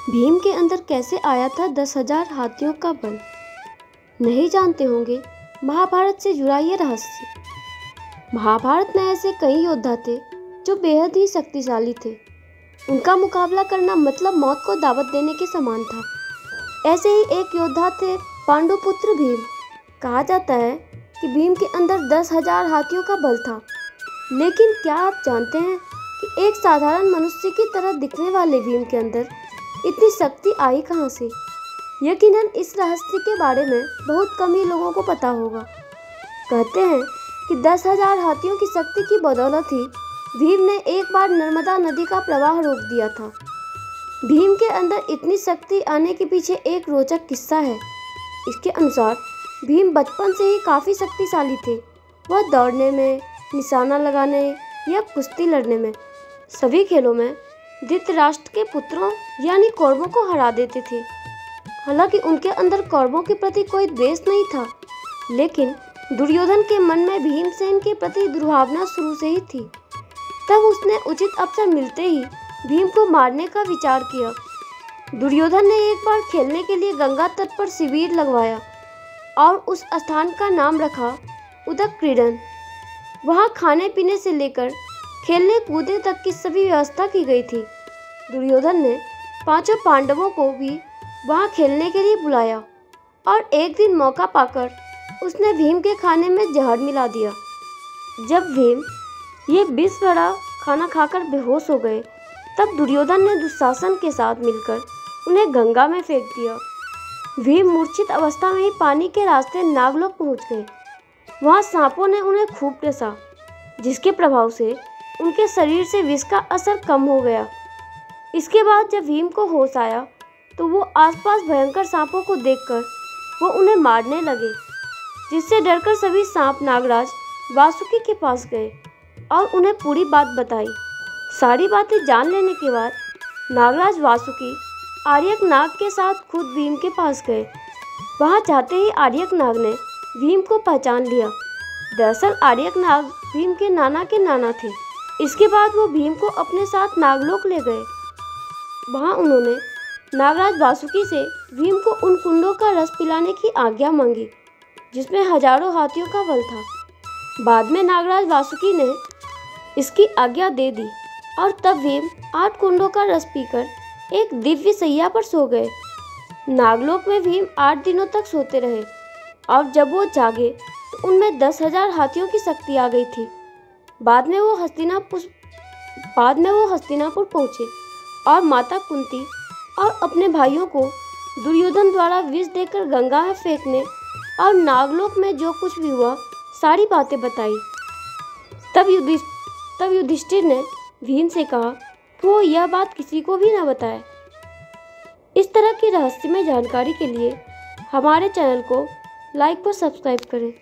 भीम के अंदर कैसे आया था 10,000 हाथियों का बल? नहीं जानते होंगे महाभारत से जुड़ा ये रहस्य। महाभारत में ऐसे कई योद्धा थे जो बेहद ही शक्तिशाली थे। उनका मुकाबला करना मतलब मौत को दावत देने के समान था। ऐसे ही एक योद्धा थे पांडुपुत्र भीम। कहा जाता है कि भीम के अंदर 10,000 हाथियों का बल था। लेकिन क्या आप जानते हैं कि एक साधारण मनुष्य की तरह दिखने वाले भीम के अंदर इतनी शक्ति आई कहाँ से? यकीनन इस रहस्य के बारे में बहुत कम ही लोगों को पता होगा। कहते हैं कि 10,000 हाथियों की शक्ति की बदौलत ही भीम ने एक बार नर्मदा नदी का प्रवाह रोक दिया था। भीम के अंदर इतनी शक्ति आने के पीछे एक रोचक किस्सा है। इसके अनुसार भीम बचपन से ही काफ़ी शक्तिशाली थे। वह दौड़ने में, निशाना लगाने या कुश्ती लड़ने में, सभी खेलों में धृतराष्ट्र के पुत्रों यानी कौरवों को हरा देते थे। हालांकि उनके अंदर कौरवों के प्रति कोई द्वेष नहीं था, लेकिन दुर्योधन के मन में भीमसेन के प्रति दुर्भावना शुरू से ही थी। तब उसने उचित अवसर मिलते ही भीम को मारने का विचार किया। दुर्योधन ने एक बार खेलने के लिए गंगा तट पर शिविर लगवाया और उस स्थान का नाम रखा उदक क्रीडन। वहाँ खाने पीने से लेकर खेलने कूदने तक की सभी व्यवस्था की गई थी। दुर्योधन ने पांचों पांडवों को भी वहाँ खेलने के लिए बुलाया और एक दिन मौका पाकर उसने भीम के खाने में जहर मिला दिया। जब भीम ये विष भरा खाना खाकर बेहोश हो गए, तब दुर्योधन ने दुशासन के साथ मिलकर उन्हें गंगा में फेंक दिया। भीम मूर्छित अवस्था में ही पानी के रास्ते नागलोक पहुँच गए। वहाँ सांपों ने उन्हें खूब डसा, जिसके प्रभाव से उनके शरीर से विष का असर कम हो गया। इसके बाद जब भीम को होश आया तो वो आसपास भयंकर सांपों को देखकर वो उन्हें मारने लगे, जिससे डरकर सभी सांप नागराज वासुकी के पास गए और उन्हें पूरी बात बताई। सारी बातें जान लेने के बाद नागराज वासुकी आर्यक नाग के साथ खुद भीम के पास गए। वहाँ जाते ही आर्यक नाग ने भीम को पहचान लिया। दरअसल आर्यक नाग भीम के नाना थे। इसके बाद वो भीम को अपने साथ नागलोक ले गए। वहाँ उन्होंने नागराज वासुकी से भीम को उन कुंडों का रस पिलाने की आज्ञा मांगी जिसमें हजारों हाथियों का बल था। बाद में नागराज वासुकी ने इसकी आज्ञा दे दी और तब भीम 8 कुंडों का रस पीकर एक दिव्य सैया पर सो गए। नागलोक में भीम 8 दिनों तक सोते रहे और जब वो जागे तो उनमें 10,000 हाथियों की शक्ति आ गई थी। बाद में वो हस्तिनापुर पहुँचे और माता कुंती और अपने भाइयों को दुर्योधन द्वारा विष देकर गंगा में फेंकने और नागलोक में जो कुछ भी हुआ सारी बातें बताई। तब युधिष्ठिर ने भीम से कहा कि वो यह बात किसी को भी न बताए। इस तरह की रहस्यमय जानकारी के लिए हमारे चैनल को लाइक व सब्सक्राइब करें।